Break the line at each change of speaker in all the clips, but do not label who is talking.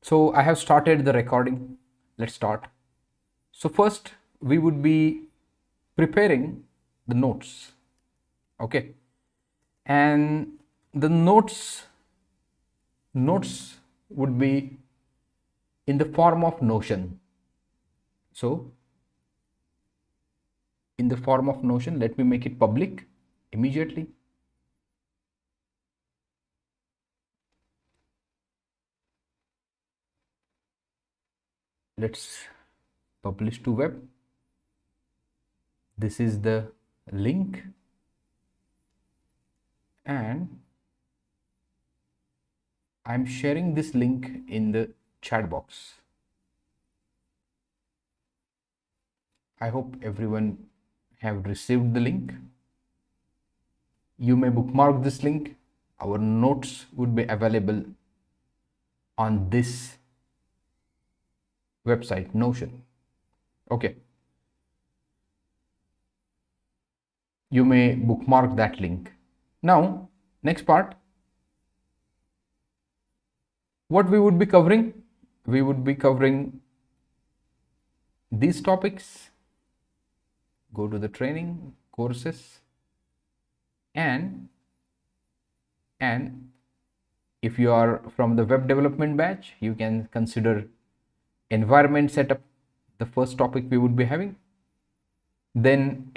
So I have started the recording. Let's start. So first we would be preparing the notes. Okay. And the notes would be in the form of Notion. So in the form of Notion, let me make it public immediately. Let's publish to web. This is the link, and I'm sharing this link in the chat box. I hope everyone have received the link. You may bookmark this link. Our notes would be available on this website, Notion. Okay. You may bookmark that link. Now, next part. What we would be covering? We would be covering these topics. Go to the training, courses, and if you are from the web development batch, you can consider environment setup, the first topic we would be having. Then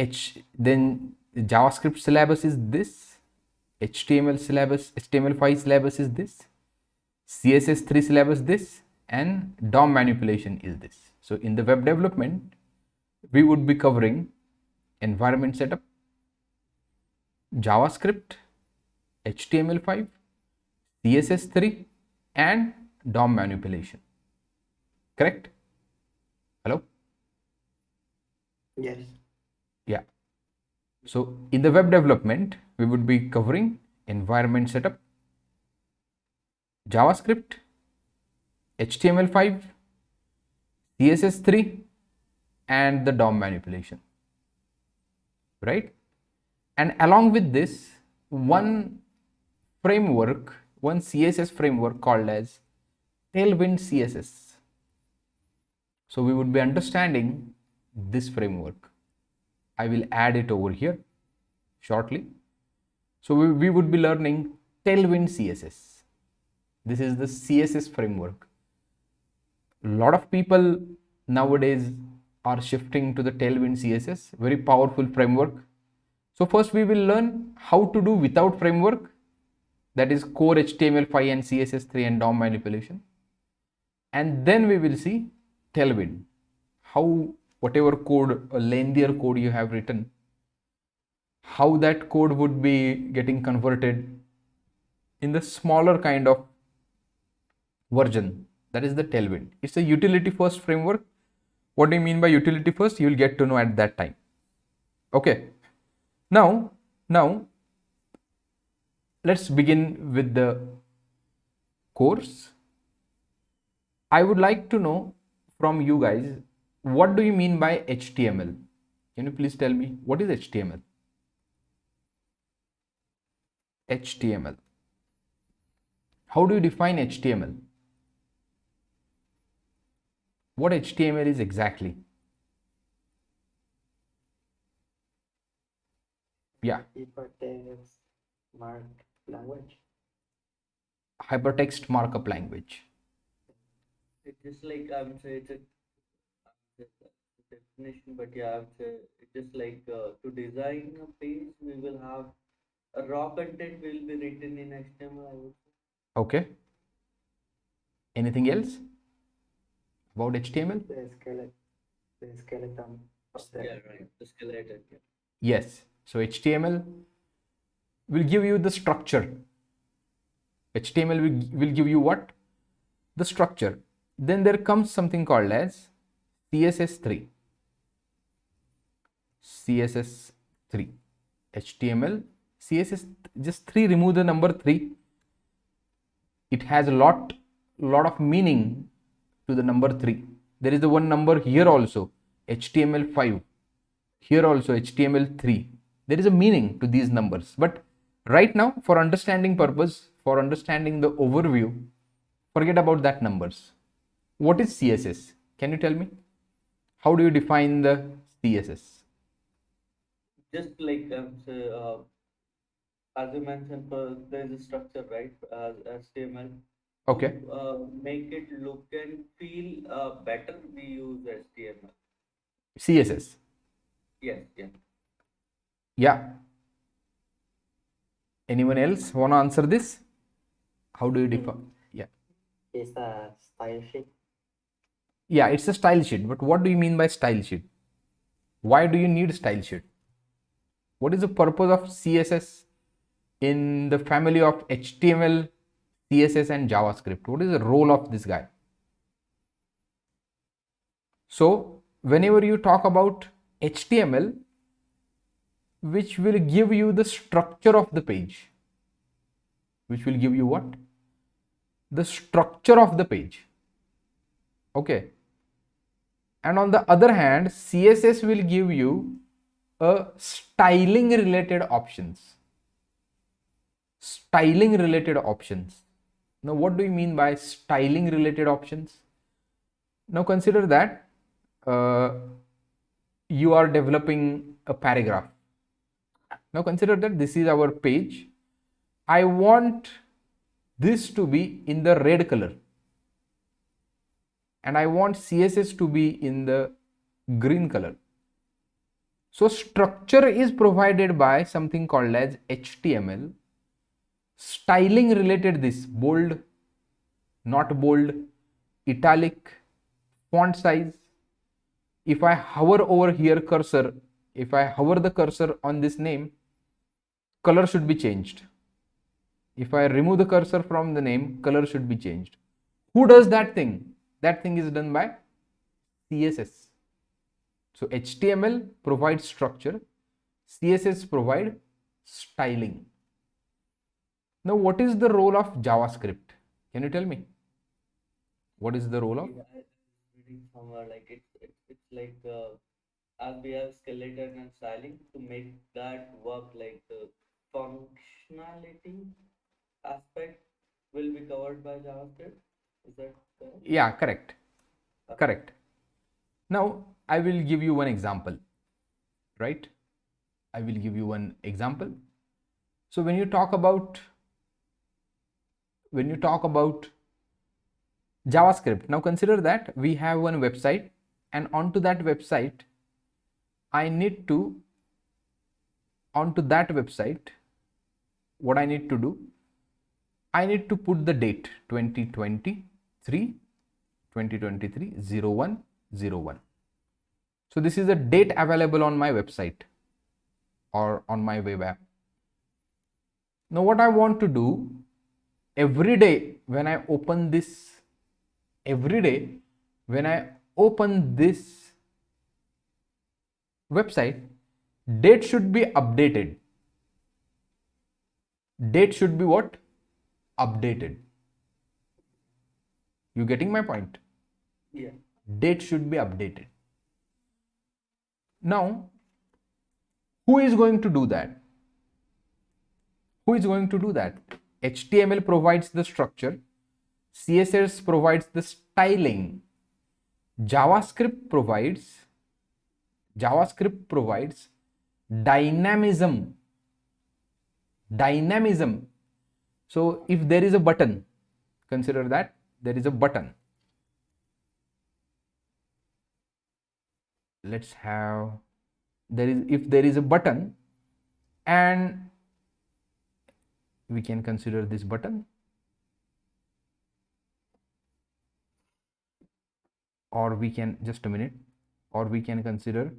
JavaScript syllabus is this, HTML5 syllabus is this, CSS3 syllabus this, and DOM manipulation is this. So in the web development, we would be covering environment setup, JavaScript, HTML5, CSS3, and DOM manipulation. Correct? Hello?
Yes.
Yeah. So in the web development, we would be covering environment setup, JavaScript, HTML5, CSS3, and the DOM manipulation. Right? And along with this, one CSS framework called as Tailwind CSS. So we would be understanding this framework. I will add it over here shortly. So we would be learning Tailwind CSS. This is the CSS framework. A lot of people nowadays are shifting to the Tailwind CSS, very powerful framework. So first we will learn how to do without framework, that is core HTML5 and CSS3 and DOM manipulation. And then we will see Tailwind, how whatever code, a lengthier code you have written, how that code would be getting converted in the smaller kind of version. That is the Tailwind. It's a utility first framework. What do you mean by utility first? You will get to know at that time. Okay. Now let's begin with the course. I would like to know from you guys, what do you mean by HTML? Can you please tell me what is HTML? HTML. How do you define HTML? What HTML is exactly? Yeah.
Hypertext markup language.
Hypertext markup language.
It's just like I would say it's a definition, but yeah, I would say it's just like to design a page, we will have a raw content will be written in HTML, I would say.
Okay. Anything else about HTML?
The skeleton.
Yeah, right. The skeleton. Yeah.
Yes. So HTML will give you the structure. HTML will give you what? The structure. Then there comes something called as CSS3. CSS3. HTML, CSS, just 3, remove the number 3. It has a lot of meaning to the number 3. There is the one number here also, HTML5. Here also HTML3. There is a meaning to these numbers. But right now, for understanding purpose, for understanding the overview, forget about that numbers. What is CSS? Can you tell me? How do you define the CSS?
Just like as you mentioned, there is a structure, right? As HTML.
Okay.
To make it look and feel better, we use HTML.
CSS.
Yes, yeah.
Yeah. Anyone else want to answer this? How do you define? Yeah.
Is a style sheet.
Yeah, it's a style sheet. But what do you mean by style sheet? Why do you need style sheet? What is the purpose of CSS in the family of HTML, CSS, and JavaScript? What is the role of this guy? So, whenever you talk about HTML, which will give you the structure of the page, which will give you what? The structure of the page. Okay. And on the other hand, CSS will give you a styling related options. Styling related options. Now, what do you mean by styling related options? Now, consider that you are developing a paragraph. Now, consider that this is our page. I want this to be in the red color, and I want CSS to be in the green color. So, structure is provided by something called as HTML. Styling related this bold, not bold, italic, font size. If I hover over here cursor, if I hover the cursor on this name, color should be changed. If I remove the cursor from the name, color should be changed. Who does that thing? That thing is done by CSS. So HTML provides structure, CSS provide styling. Now, what is the role of JavaScript? Can you tell me? What is the role of?
Yeah, I was reading somewhere like it's like as we have skeleton and styling to make that work, like the functionality aspect will be covered by JavaScript. Is that correct?
Yeah, correct.
Okay.
Correct. Now, I will give you one example, right? I will give you one example. So when you talk about JavaScript, now consider that we have one website, and onto that website I need to what I need to do, I need to put the date 2023 0101. So this is the date available on my website or on my web app. Now what I want to do, every day when I open this website, date should be updated. Date should be what? Updated. You getting my point?
Yeah.
Date should be updated. Now, who is going to do that? Who is going to do that? HTML provides the structure, CSS provides the styling, JavaScript provides dynamism. So if there is a button, consider that there is a button. Let's have, if there is a button, and we can consider this button, or we can, just a minute, or we can consider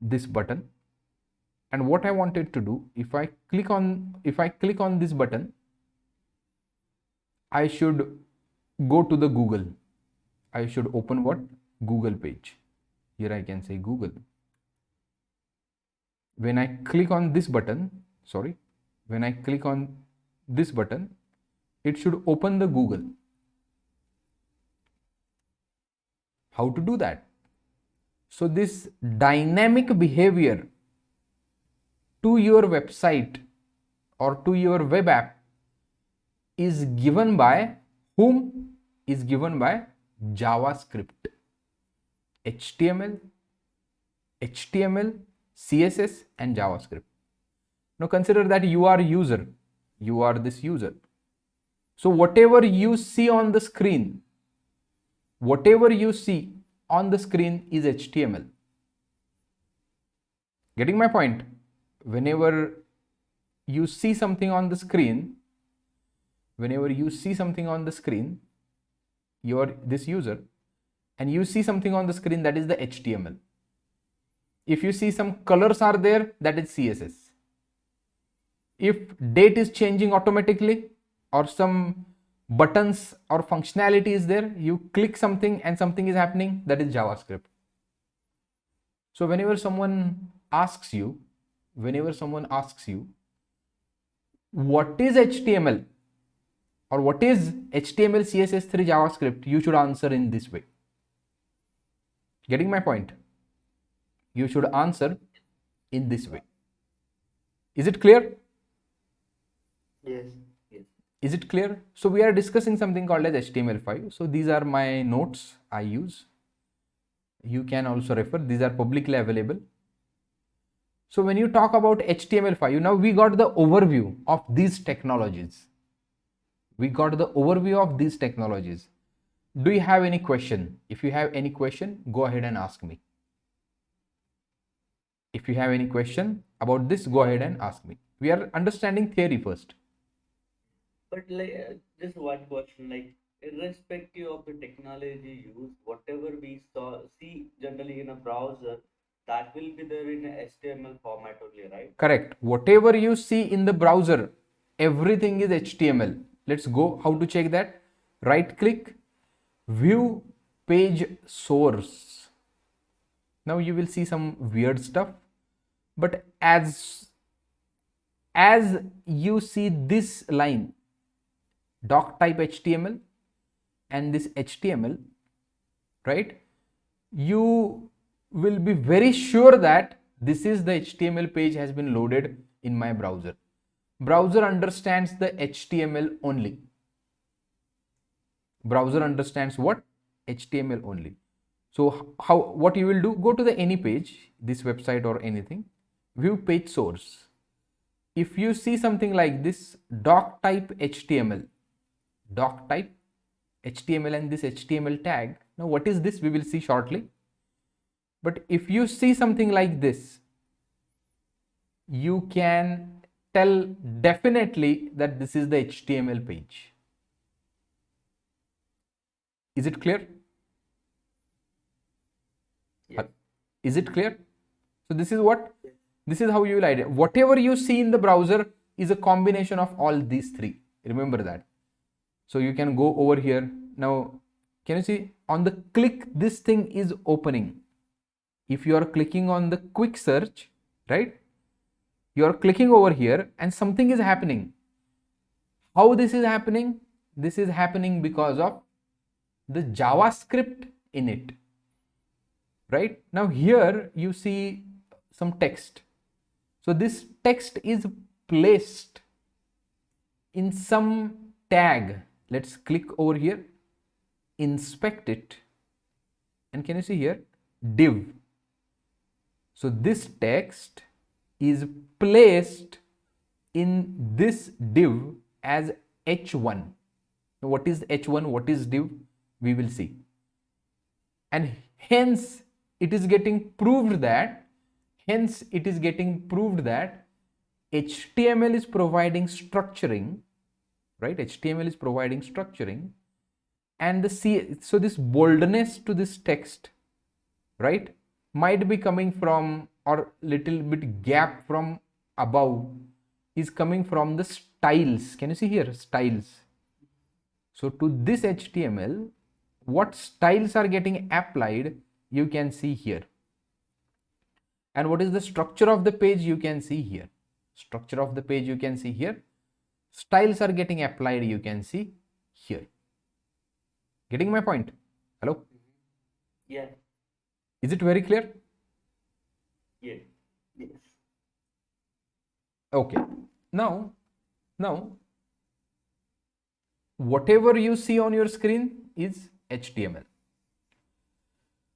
this button. And what I wanted to do, if I click on this button, I should go to the Google. I should open what? Google page. Here I can say Google. When I click on this button, it should open the Google. How to do that? So this dynamic behavior to your website or to your web app is given by whom? is given by JavaScript. HTML, CSS and JavaScript. Now consider that you are user. You are this user. So whatever you see on the screen, is HTML. Getting my point? Whenever you see something on the screen, you're this user, and you see something on the screen, that is the HTML. If you see some colors are there, that is CSS. If date is changing automatically, or some buttons or functionality is there, you click something and something is happening, that is JavaScript. So whenever someone asks you what is HTML or what is HTML, CSS3, JavaScript, you should answer in this way. Getting my point? You should answer in this way. Is it clear?
Yes.
Yes.
Is it clear? So we are discussing something called as HTML5. So these are my notes I use. You can also refer. These are publicly available. So when you talk about HTML5, now we got the overview of these technologies. Do you have any question? If you have any question, go ahead and ask me. If you have any question about this, go ahead and ask me. We are understanding theory first.
But like just one question, like irrespective of the technology used, whatever we see generally in a browser, that will be there in a HTML format only, right?
Correct. Whatever you see in the browser, everything is HTML. Let's go. How to check that? Right click, view page source. Now you will see some weird stuff, but as you see this line, doc type HTML and this HTML, right? You will be very sure that this is the HTML page has been loaded in my browser. Browser understands the HTML only. Browser understands what? HTML only. So what you will do, go to the any page, this website or anything, view page source. If you see something like this doc type HTML and this HTML tag, now what is this? We will see shortly. But if you see something like this, you can tell definitely that this is the HTML page. Is it clear?
Yes.
Is it clear? So this is what? This is how you will identify. Whatever you see in the browser is a combination of all these three. Remember that. So you can go over here. Now, can you see on the click, this thing is opening. If you are clicking on the quick search, right? You are clicking over here and something is happening. How this is happening? This is happening because of the JavaScript in it. Right? Now here you see some text. So this text is placed in some tag. Let's click over here, inspect it, and can you see here div? So this text is placed in this div as h1. Now what is h1? What is div? We will see. And hence it is getting proved that HTML is providing structuring, right? HTML is providing structuring, and so this boldness to this text, right, might be coming from, or little bit gap from above is coming from the styles. Can you see here styles? So to this HTML, what styles are getting applied, you can see here. And what is the structure of the page, you can see here. Structure of the page you can see here. Styles are getting applied, you can see here. Getting my point? Hello?
Yeah.
Is it very clear?
Yes.
Yes.
Okay. Now, whatever you see on your screen is HTML.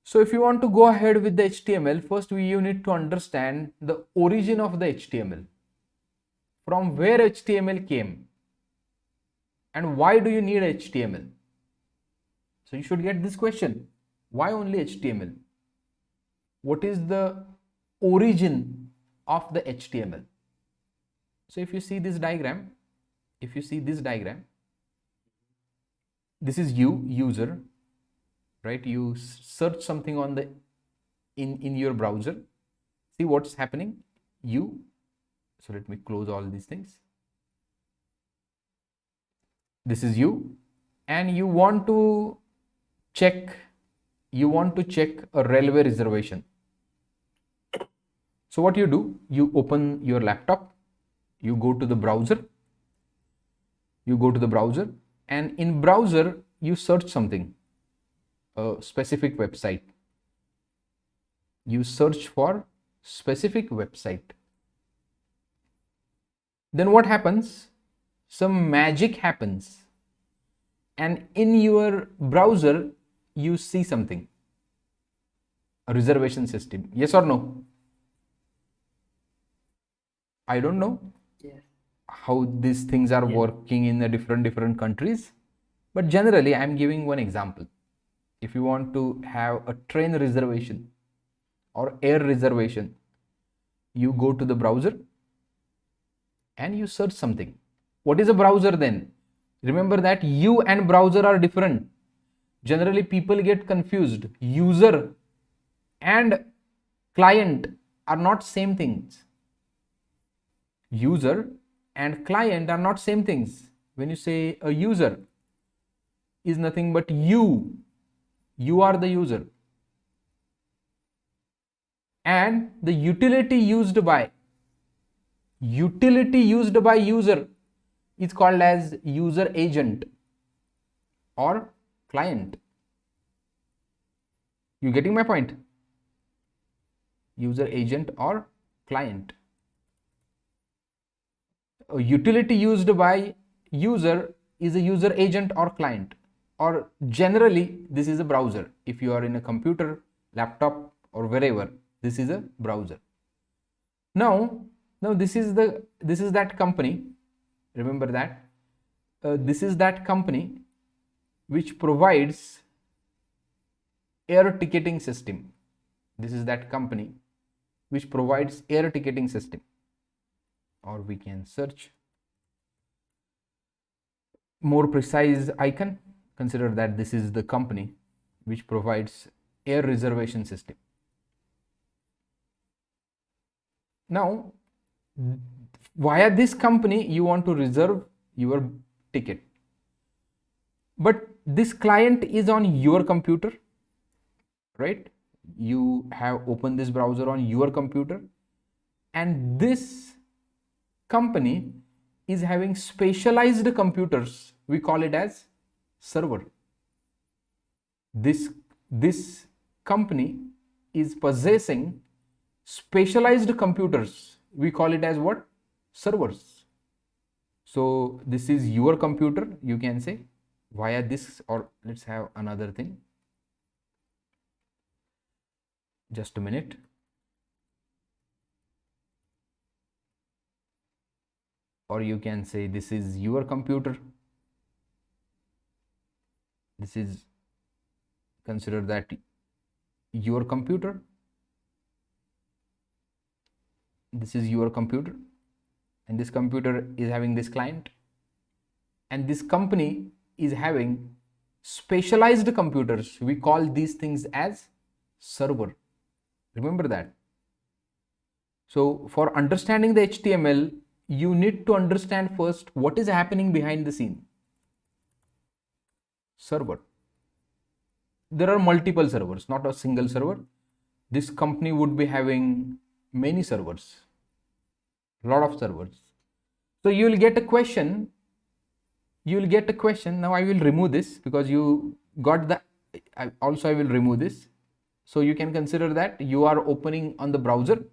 So if you want to go ahead with the HTML, first you need to understand the origin of the HTML. From where HTML came and why do you need HTML? So you should get this question. Why only HTML? What is the origin of the HTML? So if you see this diagram, this is user, right? You search something on the in your browser. See what's happening. So let me close all these things. This is you, and you want to check a railway reservation. So what you do, you open your laptop, you go to the browser, and in browser you search something, a specific website. You search for specific website. Then what happens? Some magic happens, and in your browser you see something, a reservation system. Yes or no? I don't know
Yes.
how these things are working in the different countries, but generally I'm giving one example. If you want to have a train reservation or air reservation, you go to the browser and you search something. What is a browser then? Remember that you and browser are different. Generally people get confused. User and client are not same things. User and client are not same things. When you say a user is nothing but you are the user, and the utility used by user is called as user agent or client. You getting my point? User agent or client. A utility used by user is a user agent or client, or generally this is a browser. If you are in a computer, laptop, or wherever, this is a browser. Now this is that company. Remember that this is that company which provides air ticketing system. This is that company which provides air ticketing system, or we can search more precise icon. Consider that this is the company which provides air reservation system. Now via this company you want to reserve your ticket, but this client is on your computer, right? You have opened this browser on your computer, and this company is having specialized computers. We call it as server. This company is possessing specialized computers. We call it as what? Servers. So this is your computer, you can say, via this, or let's have another thing. Just a minute. Or you can say this is your computer. This is, consider that your computer. This is your computer, and this computer is having this client, and this company is having specialized computers. We call these things as server. Remember that. So for understanding the HTML, you need to understand first what is happening behind the scene. Server. There are multiple servers, not a single server. This company would be having many servers, lot of servers. So you will get a question. Now I will remove this because you got the, I will remove this. So you can consider that you are opening on the browser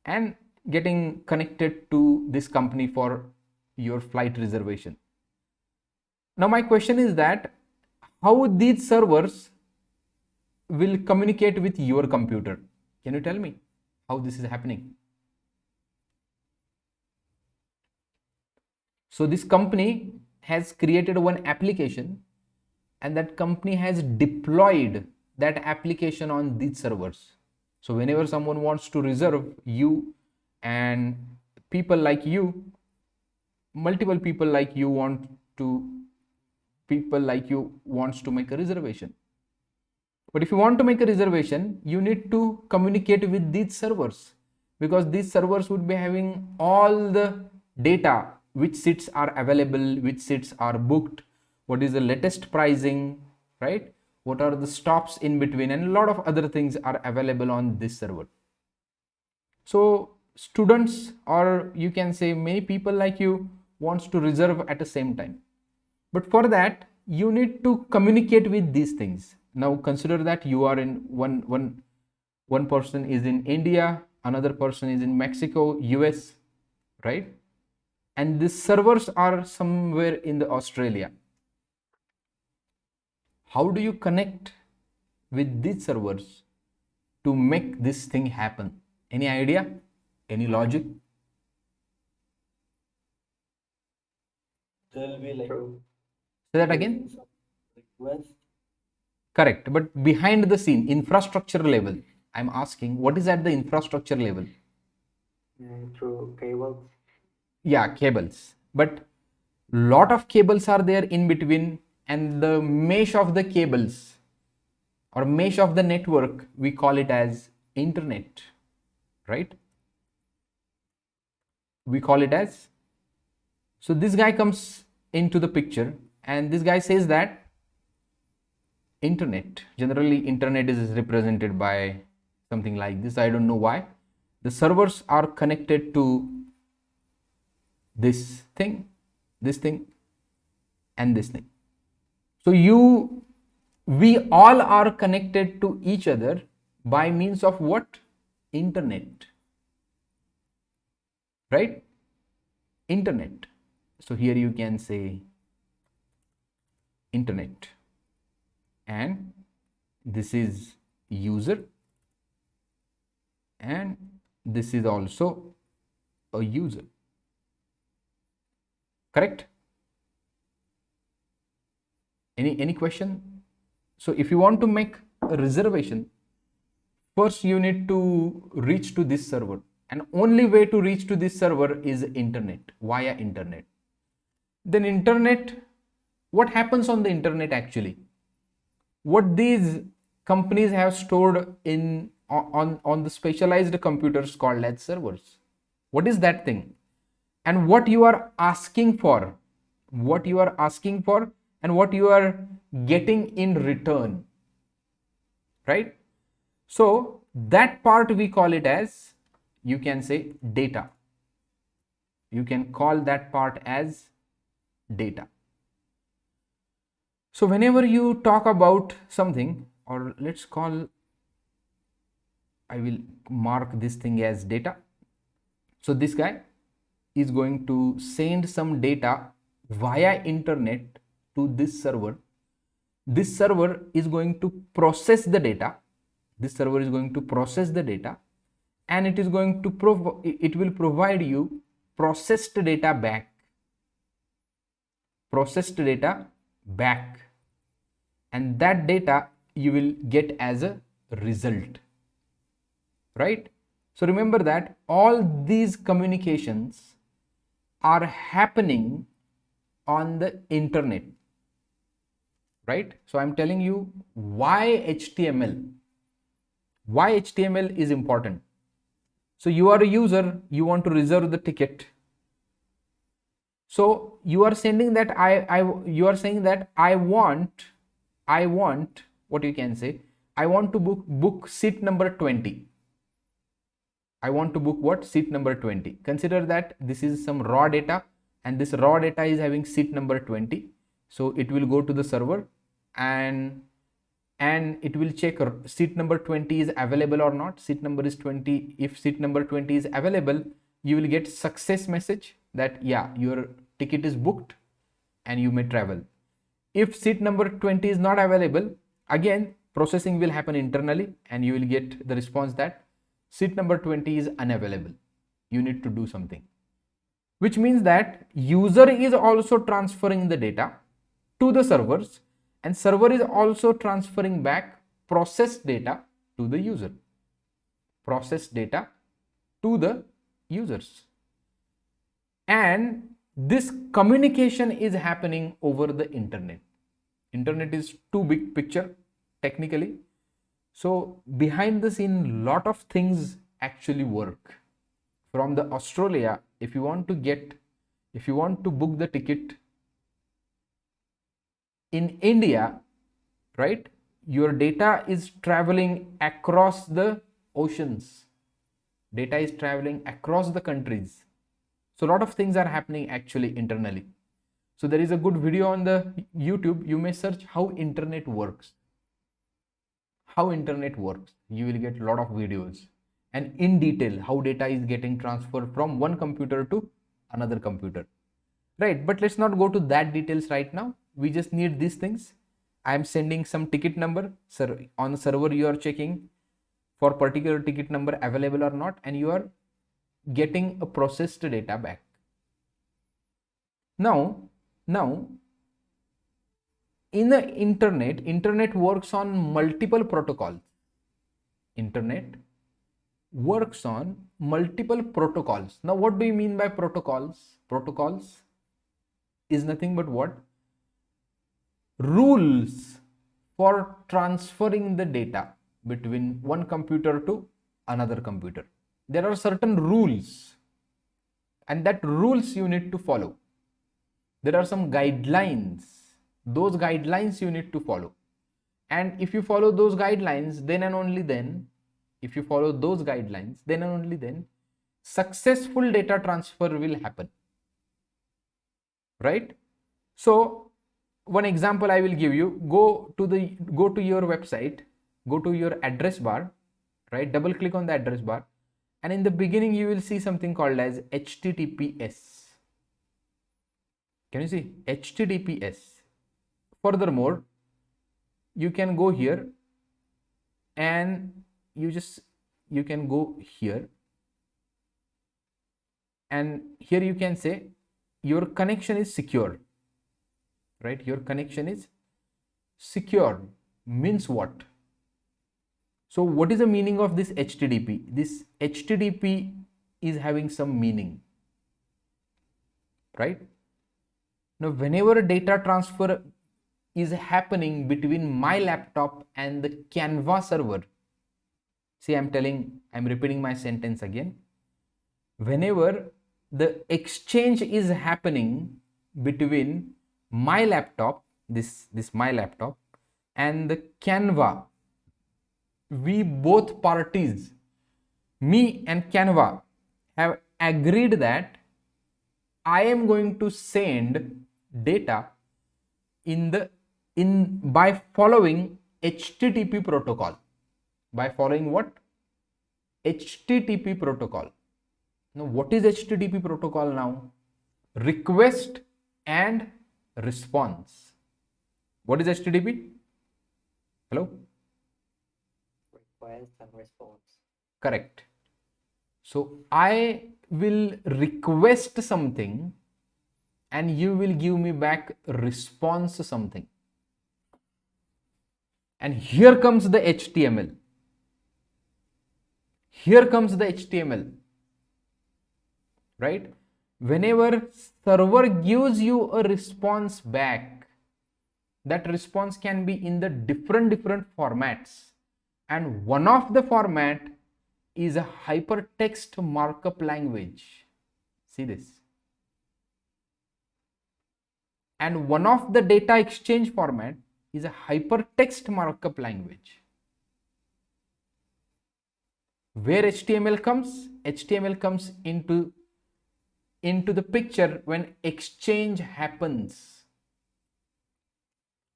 and getting connected to this company for your flight reservation. Now my question is that how these servers will communicate with your computer? Can you tell me how this is happening? So this company has created one application, and that company has deployed that application on these servers. So whenever someone wants to reserve, you and people like you, multiple people like you wants to make a reservation. But if you want to make a reservation, you need to communicate with these servers, because these servers would be having all the data, which seats are available, which seats are booked, what is the latest pricing, right? What are the stops in between, and a lot of other things are available on this server. So students, or you can say many people like you, wants to reserve at the same time. But for that, you need to communicate with these things. Now consider that you are in one person is in India, another person is in Mexico, US, right? And these servers are somewhere in the Australia. How do you connect with these servers to make this thing happen? Any idea? Any logic?
There'll be like
True.
Say that again.
some request.
Correct. But behind the scene, infrastructure level, I'm asking, what is at the infrastructure level?
Through cables.
Yeah, cables. But lot of cables are there in between, and the mesh of the cables or mesh of the network, we call it as internet, right? We call it as. So this guy comes into the picture, and this guy says that internet, generally internet is represented by something like this. I don't know why. The servers are connected to this thing, and this thing. So we all are connected to each other by means of what? Internet, right? Internet. So here you can say internet, and this is user, and this is also a user, correct? Any question? So if you want to make a reservation, first you need to reach to this server, and only way to reach to this server is internet, via internet. Then internet, what happens on the internet actually? What these companies have stored in on the specialized computers called as servers. What is that thing? And what you are asking for, and what you are getting in return, right? So that part we call it as, you can say, data. You can call that part as data. So whenever you talk about something, or let's call, I will mark this thing as data. So this guy is going to send some data via internet to this server. This server is going to process the data. And it is going to it will provide you processed data back. And that data you will get as a result, right? So remember that all these communications are happening on the internet, right? So I'm telling you why HTML is important. So you are a user, you want to reserve the ticket. So you are sending that you are saying that I want what you can say, I want to book seat number 20. I want to book what? Seat number 20. Consider that this is some raw data, and this raw data is having seat number 20. So it will go to the server, and it will check seat number 20 is available or not. Seat number is 20. If seat number 20 is available, you will get success message that yeah, your ticket is booked and you may travel. If seat number 20 is not available, again processing will happen internally and you will get the response that seat number 20 is unavailable. You need to do something, which means that user is also transferring the data to the servers and server is also transferring back processed data to the user. Processed data to the users. And this communication is happening over the internet. Internet is too big picture technically. So behind the scene, lot of things actually work. From the Australia, if you want to book the ticket in India, right? Your data is traveling across the oceans. Data is traveling across the countries. So a lot of things are happening actually internally. So there is a good video on the YouTube. You may search how internet works. How internet works. You will get a lot of videos and in detail how data is getting transferred from one computer to another computer. Right, but let's not go to that details right now. We just need these things. I am sending some ticket number. Sir, on the server you are checking for particular ticket number available or not, and you are getting a processed data back. Now in the internet works on multiple protocols. Internet works on multiple protocols. Now what do you mean by protocols? Protocols is nothing but what? Rules for transferring the data between one computer to another computer. There are certain rules and that rules you need to follow. There are some guidelines. Those guidelines you need to follow. And if you follow those guidelines, then and only then, successful data transfer will happen. Right? So one example I will give you, go to your website, go to your address bar, right? Double click on the address bar, and in the beginning you will see something called as HTTPS. Can you see HTTPS? Furthermore, you can go here and you can go here, and here you can say your connection is secure. Right? Your connection is secure means what? So what is the meaning of this HTTP? This HTTP is having some meaning, right? Now whenever data transfer is happening between my laptop and the Canva server, see, I'm repeating my sentence again. Whenever the exchange is happening between my laptop, this my laptop, and the Canva, we both parties, me and Canva, have agreed that I am going to send data by following HTTP protocol. By following what? HTTP protocol. Now what is HTTP protocol now? Request and response. What is HTTP? Hello?
Request and response.
Correct. So I will request something and you will give me back response something. And here comes the HTML. Here comes the HTML. Right? Whenever server gives you a response back, that response can be in the different formats, and one of the format is a hypertext markup language. See this. And one of the data exchange format is a hypertext markup language. Where HTML comes? HTML comes into the picture when exchange happens.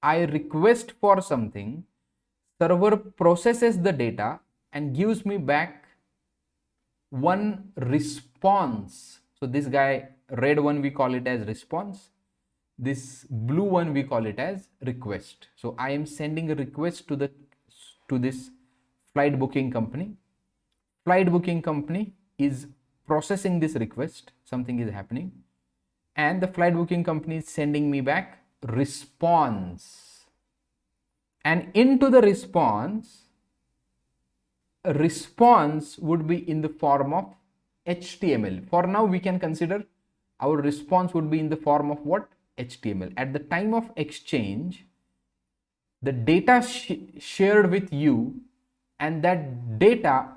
I request for something, server processes the data and gives me back one response. So this guy, red one, we call it as response. This blue one we call it as request. So I am sending a request to this flight booking company. Flight booking company is processing this request, something is happening, and the flight booking company is sending me back response. And into the response, a response would be in the form of HTML. For now, we can consider our response would be in the form of what? HTML. At the time of exchange, the data shared with you, and that data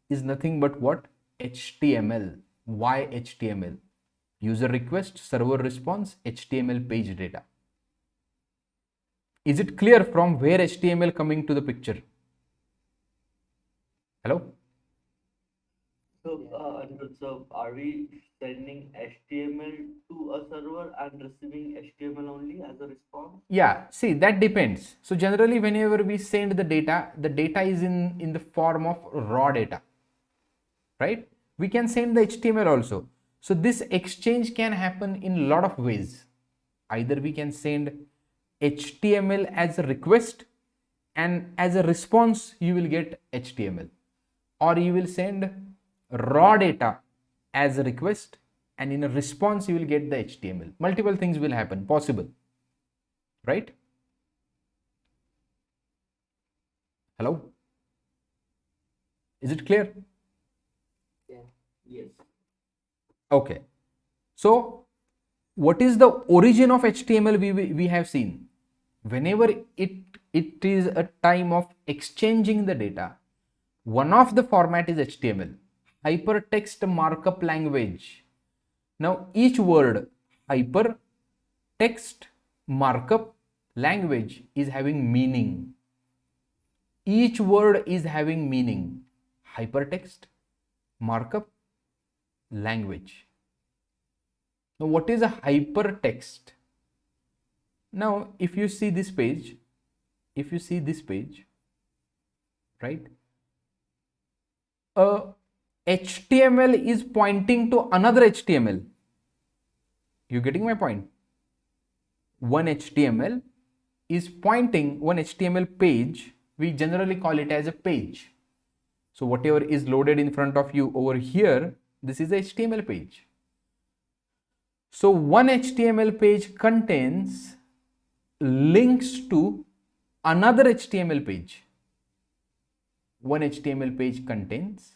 is nothing but what? HTML. Why HTML? User request, server response, HTML page data. Is it clear from where HTML coming to the picture? Hello?
So are we sending HTML to a server and receiving HTML only as a response?
Yeah, see, that depends. So generally whenever we send the data is in the form of raw data, right? We can send the HTML also. So this exchange can happen in a lot of ways. Either we can send HTML as a request, and as a response you will get HTML, or you will send raw data as a request, and in a response you will get the HTML. Multiple things will happen, possible, right? Hello? Is it clear?
Yeah.
Yes.
Okay. So what is the origin of HTML? We have seen whenever it is a time of exchanging the data, one of the format is HTML, hypertext markup language. Now each word hypertext markup language is having meaning. Each word is having meaning. Hypertext markup language. Now what is a hypertext? Now if you see this page, right, HTML is pointing to another HTML. You getting my point? One HTML is pointing, one HTML page, we generally call it as a page. So whatever is loaded in front of you over here, this is a HTML page. So one HTML page contains links to another HTML page. One HTML page contains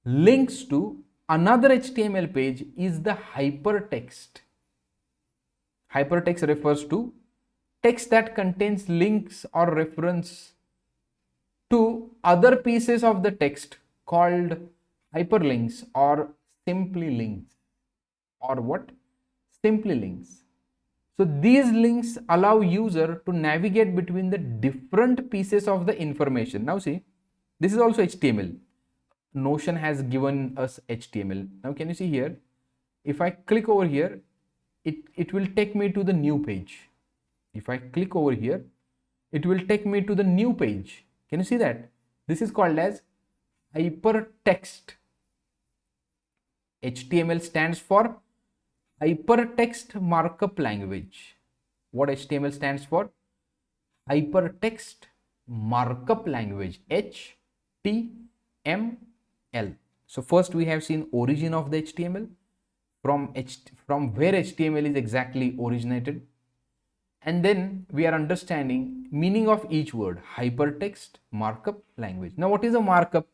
links to another HTML page is the hypertext. Hypertext refers to text that contains links or reference to other pieces of the text called hyperlinks or simply links, or what? Simply links. So these links allow user to navigate between the different pieces of the information. Now see, this is also HTML. Notion has given us HTML. Now can you see here? If I click over here, it will take me to the new page. If I click over here, it will take me to the new page. Can you see that? This is called as hypertext. HTML stands for hypertext markup language. What HTML stands for? Hypertext markup language, HTML. So first we have seen origin of the HTML, from where HTML is exactly originated, and then we are understanding meaning of each word, hypertext markup language. Now what is a markup?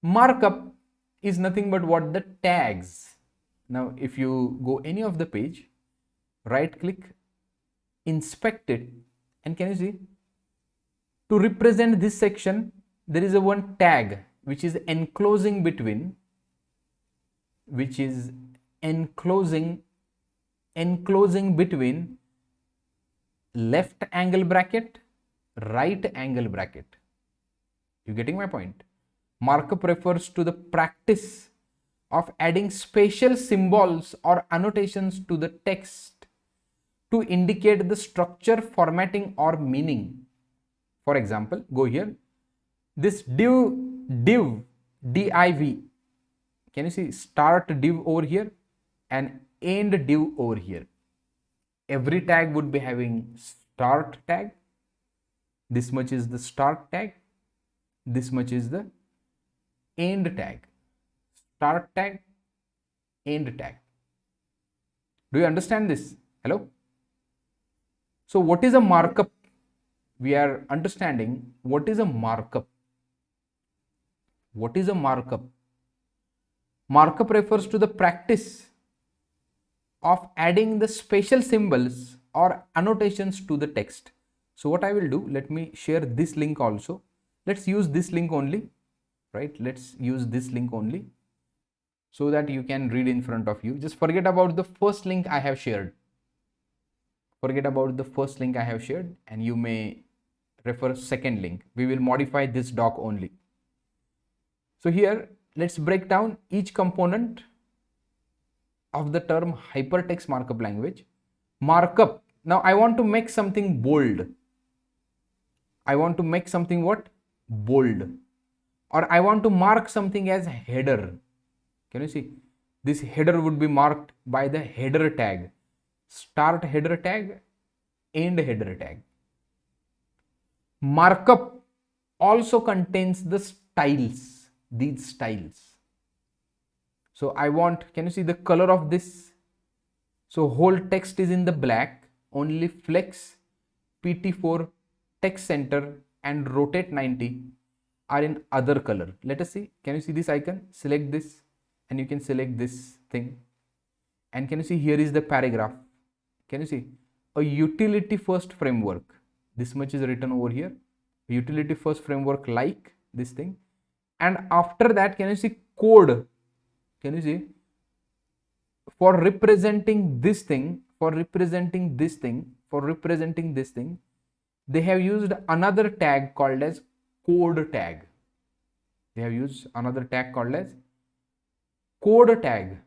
Markup is nothing but what? The tags. Now if you go any of the page, right click, inspect it, and can you see, to represent this section there is a one tag which is enclosing between, left angle bracket, right angle bracket. You getting my point? Markup refers to the practice of adding special symbols or annotations to the text to indicate the structure, formatting, or meaning. For example, go here, this div, div, can you see start div over here, and end div over here. Every tag would be having start tag. This much is the start tag. This much is the end tag. Start tag, end tag. Do you understand this? Hello? So what is a markup? We are understanding what is a markup. What is a markup? Markup refers to the practice of adding the special symbols or annotations to the text. So what I will do, let me share this link also. Let's use this link only, right? Let's use this link only so that you can read in front of you. Just forget about the first link I have shared. Forget about the first link I have shared and you may refer second link. We will modify this doc only. So here, let's break down each component of the term hypertext markup language. Markup. Now I want to make something bold. I want to make something what? Bold. Or I want to mark something as header. Can you see? This header would be marked by the header tag. Start header tag, end header tag. Markup also contains the styles, these styles. So I want, can you see the color of this? So whole text is in the black, only flex, PT4, text center and rotate 90 are in other color. Let us see, can you see this icon? Select this and you can select this thing. And can you see here is the paragraph? Can you see? A utility first framework. This much is written over here. A utility first framework like this thing. And after that, can you see code? Can you see? For representing this thing, for representing this thing, for representing this thing, they have used another tag called as code tag. They have used another tag called as code tag,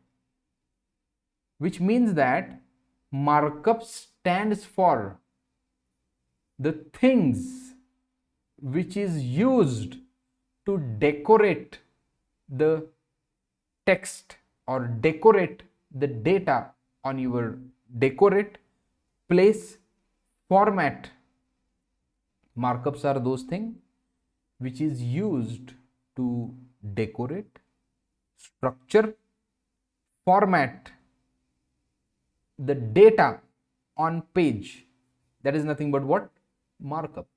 which means that markup stands for the things which is used to decorate the text or decorate the data on your decorate, place, format. Markups are those things which is used to decorate, structure, format the data on page. That is nothing but what? Markup.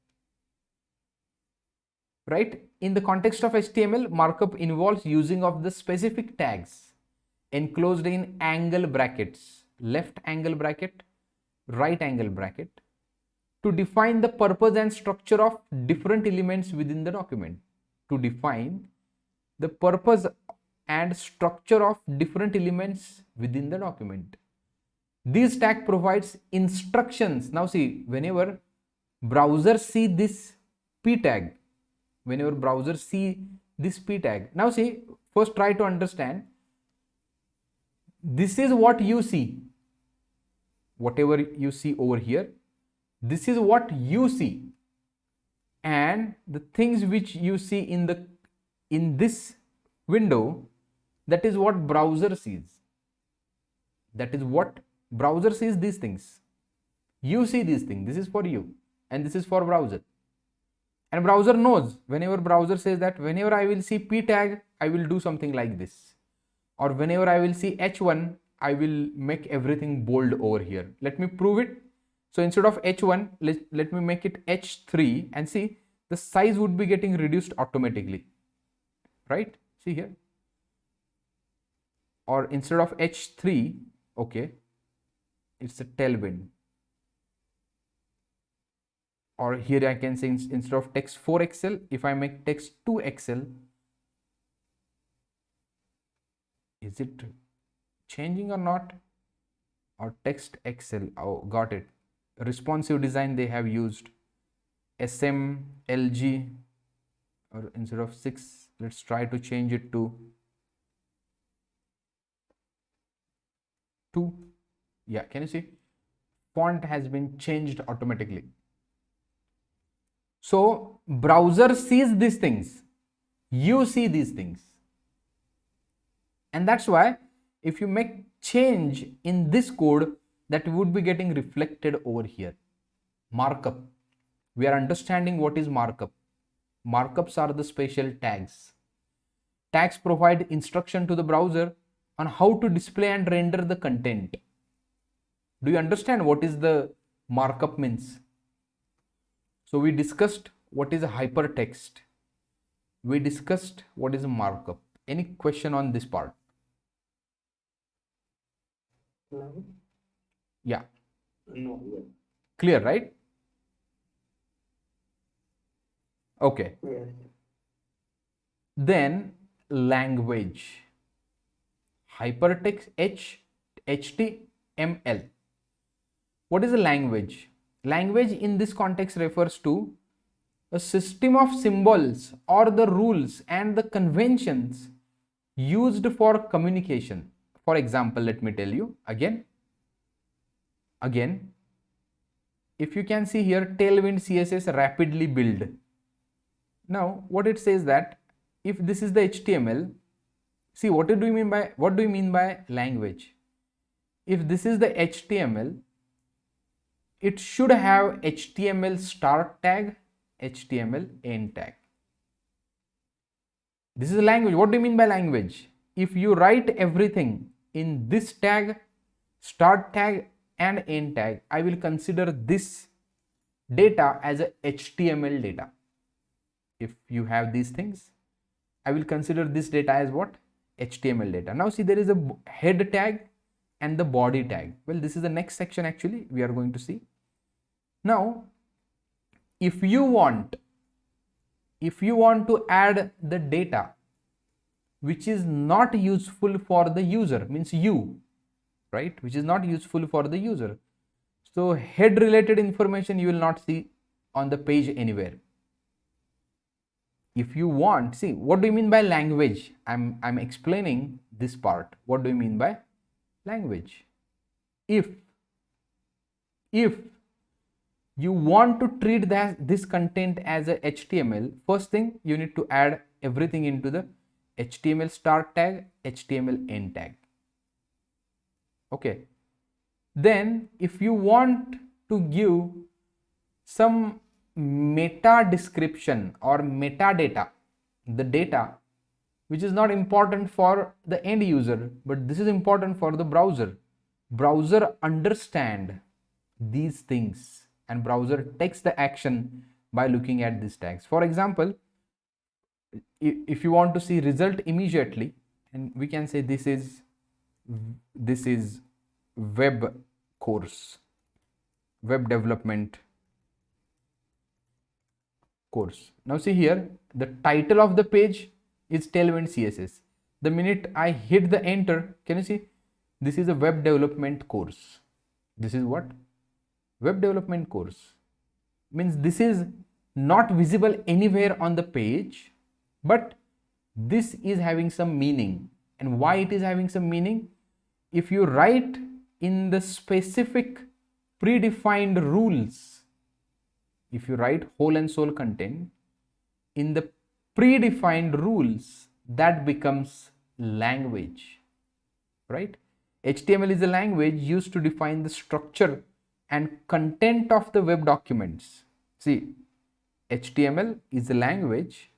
Right? In the context of HTML, markup involves using of the specific tags enclosed in angle brackets, left angle bracket, right angle bracket, to define the purpose and structure of different elements within the document. To define the purpose and structure of different elements within the document. This tag provides instructions. Now see, whenever browser see this p tag, whenever browser see this p tag, now see, first try to understand. This is what you see. Whatever you see over here, this is what you see. And the things which you see in this window, that is what browser sees. That is what browser sees, these things. You see these things. This is for you and this is for browser. And browser knows, whenever browser says that whenever I will see p tag, I will do something like this. Or whenever I will see h1, I will make everything bold over here. Let me prove it. So instead of h1, let me make it h3 and see the size would be getting reduced automatically. Right? See here. Or instead of h3, okay, it's a tailwind. Or here I can say instead of text 4XL, if I make text 2XL, is it changing or not? Or text XL, oh, got it. Responsive design they have used. SM, LG, or instead of 6, let's try to change it to 2. Yeah, can you see? Font has been changed automatically. So browser sees these things. You see these things. And that's why if you make change in this code that would be getting reflected over here. Markup. We are understanding what is markup. Markups are the special tags. Tags provide instruction to the browser on how to display and render the content. Do you understand what is the markup means? So we discussed what is a hypertext. We discussed what is a markup. Any question on this part?
No.
Yeah.
No.
Clear, right? Okay.
Yes.
Then language. Hypertext HTML. What is a language? Language in this context refers to a system of symbols or the rules and the conventions used for communication. For example, let me tell you again, if you can see here, Tailwind CSS rapidly build. Now what it says that if this is the HTML, see what do you mean by language? If this is the HTML, it should have HTML start tag, HTML end tag. This is a language. What do you mean by language? If you write everything in this tag, start tag and end tag, I will consider this data as a HTML data. If you have these things, I will consider this data as what? HTML data. Now see, there is a head tag and the body tag. Well, this is the next section actually we are going to see. Now, if you want to add the data which is not useful for the user, means you, right, which is not useful for the user, so head related information you will not see on the page anywhere. If you want, see, what do you mean by language? I'm explaining this part. What do you mean by language? If you want to treat this content as a HTML, first thing you need to add everything into the HTML start tag, HTML end tag. Okay. Then if you want to give some meta description or metadata, the data which is not important for the end user, but this is important for the browser. Browser understand these things and browser takes the action by looking at these tags. For example, if you want to see result immediately, and we can say this is web course, web development course. Now see here, the title of the page is Tailwind CSS. The minute I hit the enter, can you see, this is a web development course. This is what? Web development course. Means this is not visible anywhere on the page, but this is having some meaning. And why it is having some meaning? If you write in the specific predefined rules, if you write whole and sole content in the predefined rules, that becomes language, right? HTML is a language used to define the structure and content of the web documents. See, HTML is a language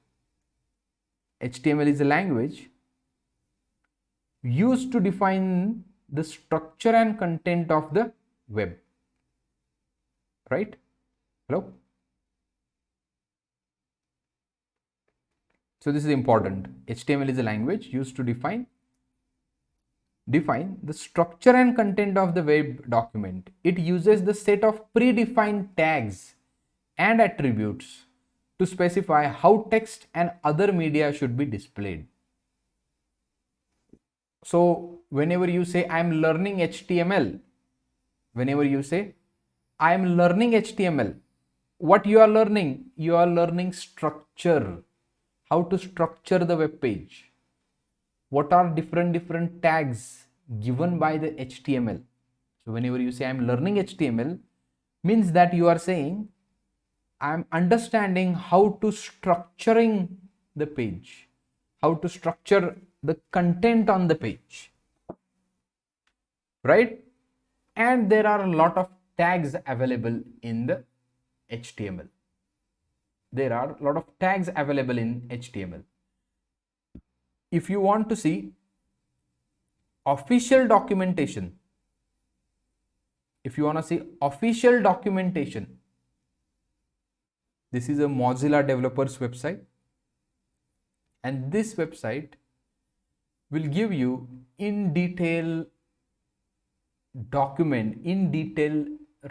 used to define the structure and content of the web, right? Hello? So this is important. HTML is a language used to define the structure and content of the web document. It uses the set of predefined tags and attributes to specify how text and other media should be displayed. So whenever you say I am learning HTML, what you are learning? You are learning structure, how to structure the web page. What are different tags given by the HTML? So whenever you say I am learning HTML, means that you are saying I am understanding how to structuring the page, how to structure the content on the page. right? And there are a lot of tags available in the HTML. There are a lot of tags available in HTML. If you want to see official documentation, if you want to see official documentation, this is a Mozilla developers website, and this website will give you in detail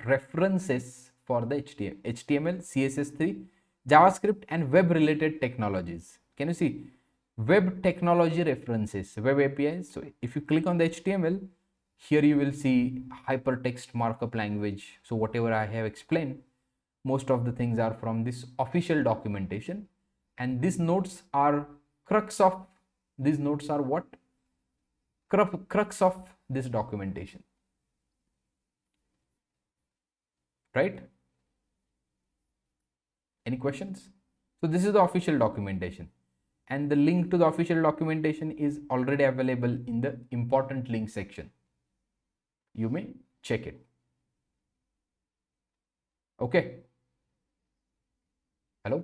references for the HTML, CSS3, JavaScript, and web related technologies. Can you see web technology references, web APIs? So if you click on the HTML, here you will see hypertext markup language. So whatever I have explained, most of the things are from this official documentation, and these notes are what? Crux of this documentation, right? Any questions? So this is the official documentation, and the link to the official documentation is already available in the important link section. You may check it. Okay. Hello?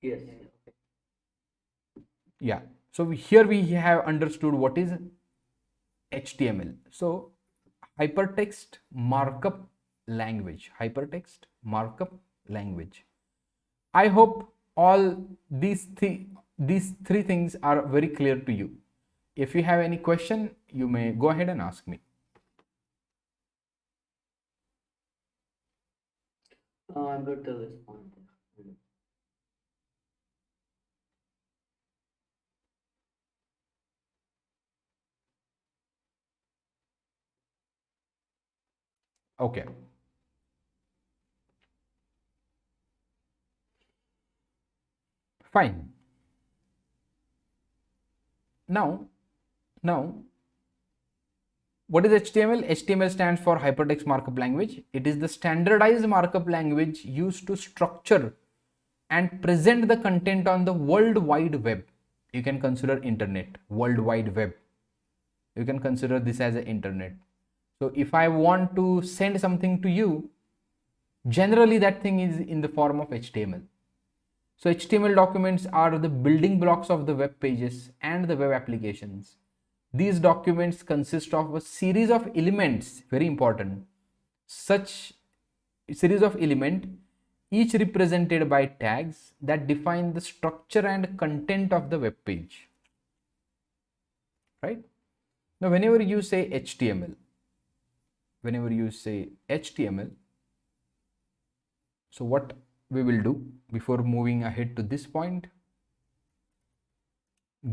Yes.
Yeah. So here we have understood what is HTML. So hypertext markup language. Hypertext markup language. I hope all these three things are very clear to you. If you have any question, you may go ahead and ask me.
I'm good till this point.
Okay. Fine. Now, what is HTML? HTML stands for Hypertext Markup Language. It is the standardized markup language used to structure and present the content on the World Wide Web. You can consider internet, World Wide Web. You can consider this as an internet. So if I want to send something to you, generally that thing is in the form of HTML. So HTML documents are the building blocks of the web pages and the web applications. These documents consist of a series of elements, very important. Such series of elements, each represented by tags that define the structure and content of the web page. Right? Now, whenever you say HTML, so what we will do before moving ahead to this point,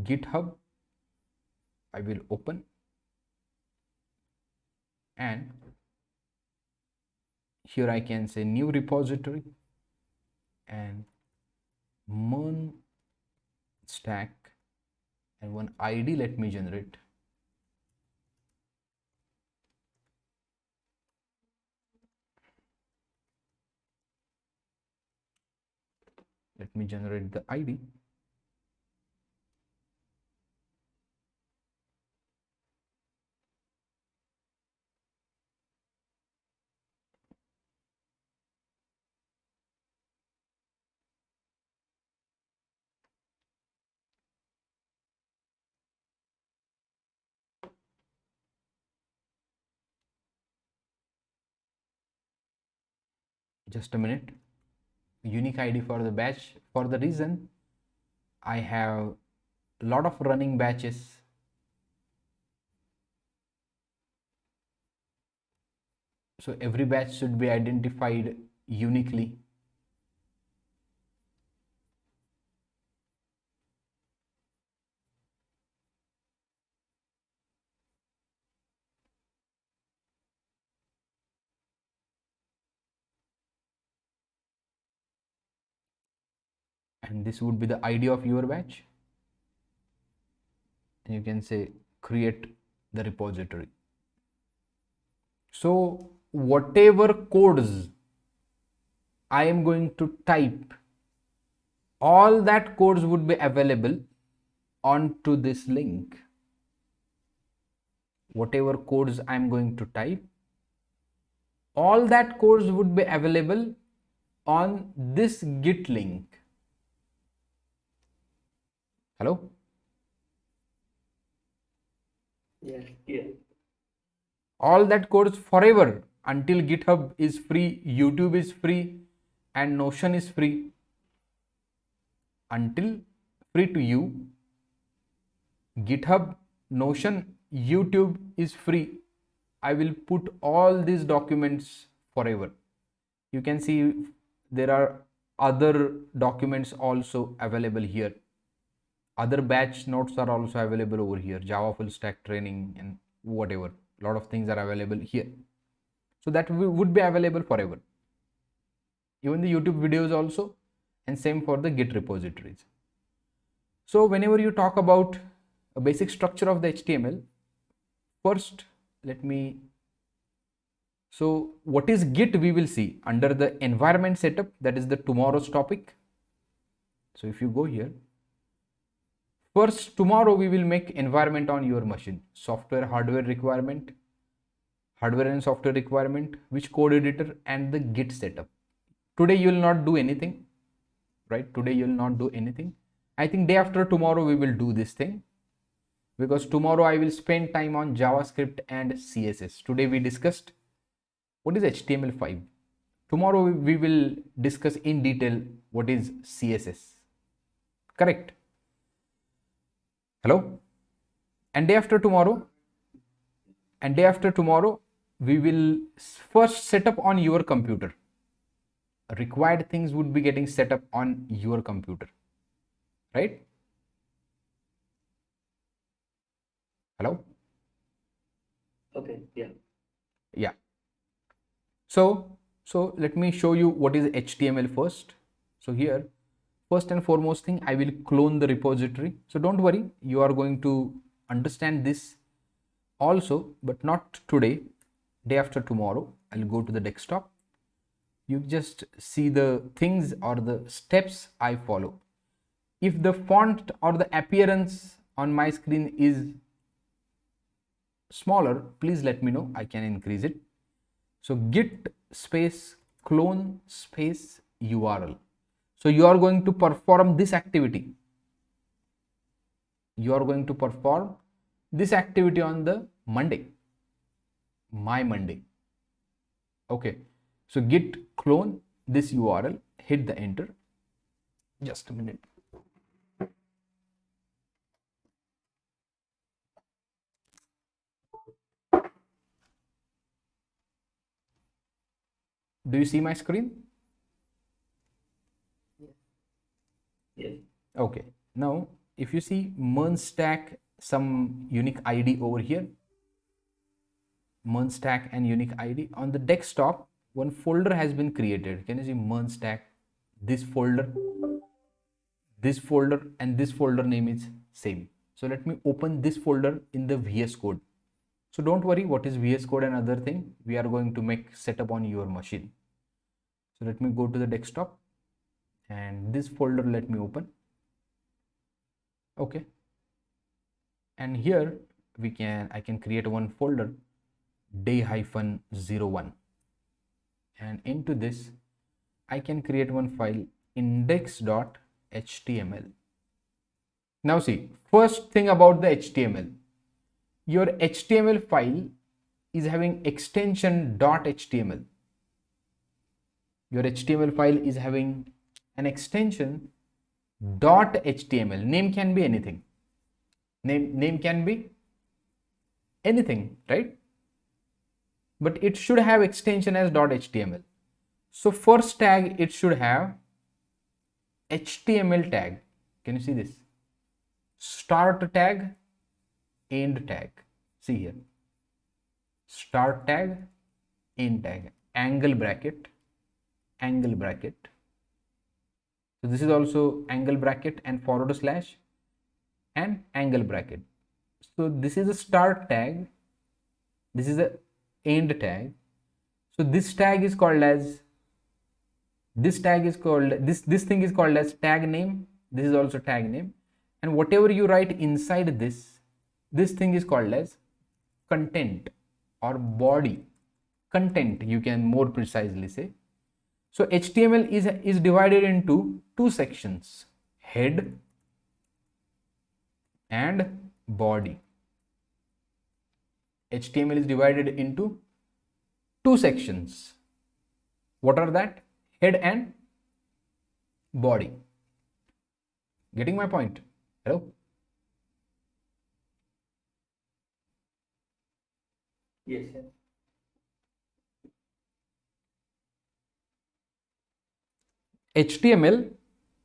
GitHub, I will open, and here I can say new repository and moon stack, and one ID let me generate. Let me generate the ID. Just a minute. Unique ID for the batch, for the reason I have a lot of running batches. So every batch should be identified uniquely. And this would be the ID of your batch. And you can say create the repository. So whatever codes I am going to type, all that codes would be available onto this link. whatever codes I'm going to type, all that codes would be available on this Git link. Hello?
Yes.
Yeah.
All that codes forever until GitHub is free, YouTube is free, and Notion is free. Until free to you, GitHub, Notion, YouTube is free. I will put all these documents forever. You can see there are other documents also available here. Other batch notes are also available over here. Java full stack training and whatever. A lot of things are available here. So that would be available forever. Even the YouTube videos also, and same for the Git repositories. So whenever you talk about a basic structure of the HTML, first let me, so what is Git we will see under the environment setup, that is the tomorrow's topic. So if you go here, first tomorrow we will make environment on your machine, software hardware requirement, hardware and software requirement, which code editor, and the Git setup. Today you will not do anything, right? Today you will not do anything. I think day after tomorrow we will do this thing, because tomorrow I will spend time on JavaScript and CSS. Today we discussed what is HTML5. Tomorrow we will discuss in detail what is CSS. Correct? Hello? And day after tomorrow, we will first set up on your computer. Required things would be getting set up on your computer, right? Hello?
Okay. Yeah.
Yeah. So let me show you what is HTML first. So here, first and foremost thing, I will clone the repository. So don't worry, you are going to understand this also, but not today. Day after tomorrow, I'll go to the desktop. You just see the things or the steps I follow. If the font or the appearance on my screen is smaller, please let me know, I can increase it. So git space clone space URL. So you are going to perform this activity. You are going to perform this activity on the Monday, my Monday. Okay. So git clone this URL, hit the enter. Just a minute. Do you see my screen?
Yes.
Okay. Now, if you see merge stack, some unique ID over here, merge stack and unique ID on the desktop, one folder has been created. Can you see merge stack? This folder, and this folder name is same. So let me open this folder in the VS Code. So don't worry what is VS Code and other thing. We are going to make setup on your machine. So let me go to the desktop and this folder let me open. Okay. And here I can create one folder day-01, and into this I can create one file index.html. Now see, first thing about the HTML, your HTML file is having extension .html. Your HTML file is having an extension .html. Name can be anything. Name can be anything, right? But it should have extension as .html. So first tag, it should have HTML tag. Can you see this? Start tag, end tag. See here. Start tag, end tag, angle bracket, angle bracket. So this is also angle bracket and forward slash and angle bracket. So this is a start tag. This is a end tag. So this tag is called as, this thing is called as tag name. This is also tag name, and whatever you write inside this thing is called as content or body content, you can more precisely say. So HTML is divided into two sections, head and body. HTML is divided into two sections. What are that? Head and body. Getting my point? Hello?
Yes.
HTML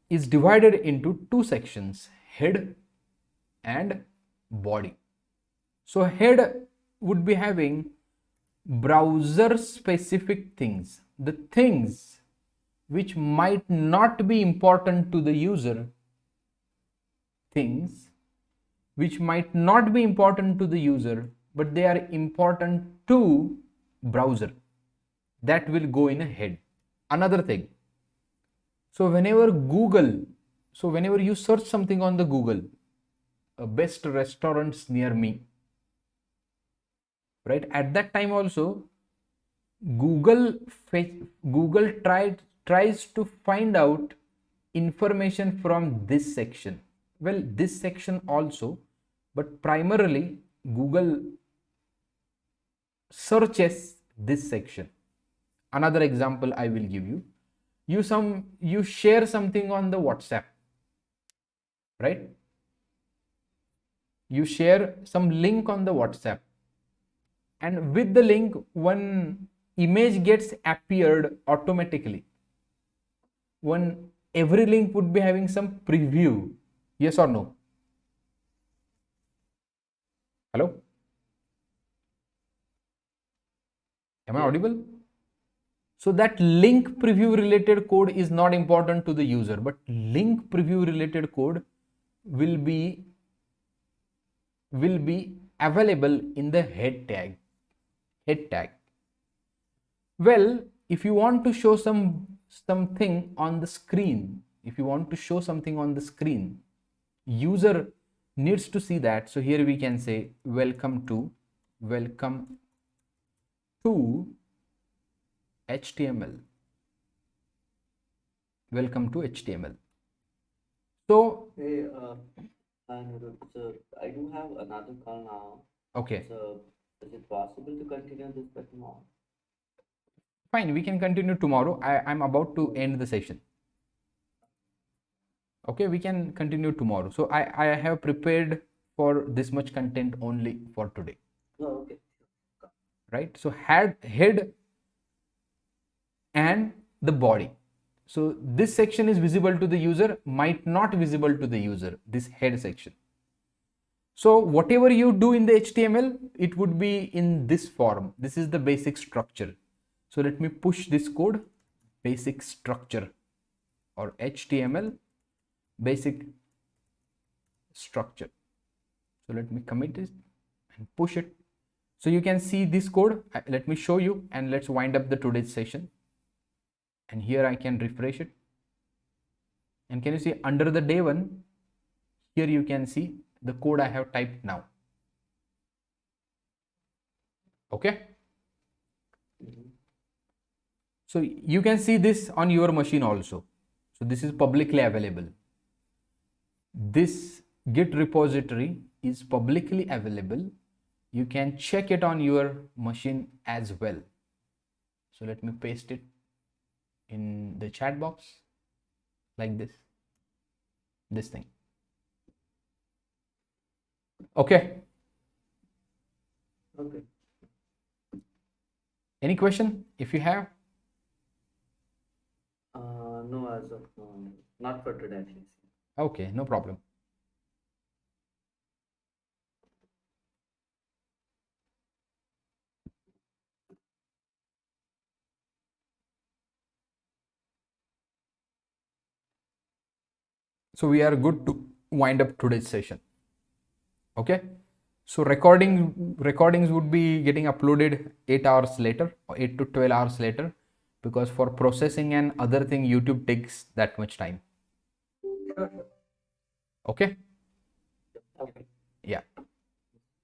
is divided into two sections, head and body. So head would be having browser specific things, the things which might not be important to the user, things which might not be important to the user, but they are important to browser, that will go in a head. Another thing, so whenever you search something on the Google, best restaurants near me, right, at that time also google Google tries to find out information from this section, well, this section also, but primarily Google searches this section. Another example I will give you, you share something on the WhatsApp, right? You share some link on the WhatsApp, and with the link one image gets appeared automatically. One every link would be having some preview. Yes or no? Hello? Am I
Yes.
audible? So that link preview related code is not important to the user, but link preview related code will be available in the head tag. Well, if you want to show something on the screen, user needs to see that. So here we can say welcome to HTML. Welcome to HTML. So
Hey, Anirudh, sir, I do have another call now.
okay,
So, is it possible to continue this by tomorrow?
fine, we can continue tomorrow. I'm about to end the session. Okay, we can continue tomorrow. So I have prepared for this much content only for today,
Oh, okay.
right? So head and the body. So this section is visible to the user, might not visible to the user, this head section. So whatever you do in the HTML, it would be in this form. This is the basic structure. So let me push this code, basic structure, or HTML basic structure. So let me commit this and push it. So you can see this code. Let me show you, and let's wind up the today's session. And here I can refresh it. And can you see under the day one, here you can see the code I have typed now. Okay. So you can see this on your machine also. So this is publicly available. This Git repository is publicly available. You can check it on your machine as well. So let me paste it in the chat box like this thing. Okay.
Okay.
Any question if you have?
No, as of now, not for today, at least.
Okay, no problem. So we are good to wind up today's session. Okay. So recordings would be getting uploaded 8 hours later, or 8 to 12 hours later, because for processing and other thing YouTube takes that much time. Okay.
Okay.
Yeah.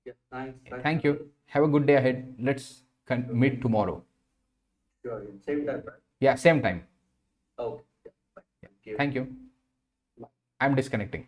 Yeah, thanks.
Thank you. Have a good day ahead. Let's meet tomorrow.
Sure. Same time, right?
Yeah, same time.
Okay. Yeah. Bye.
Yeah.
Thank you.
Thank you.
Bye.
I'm disconnecting.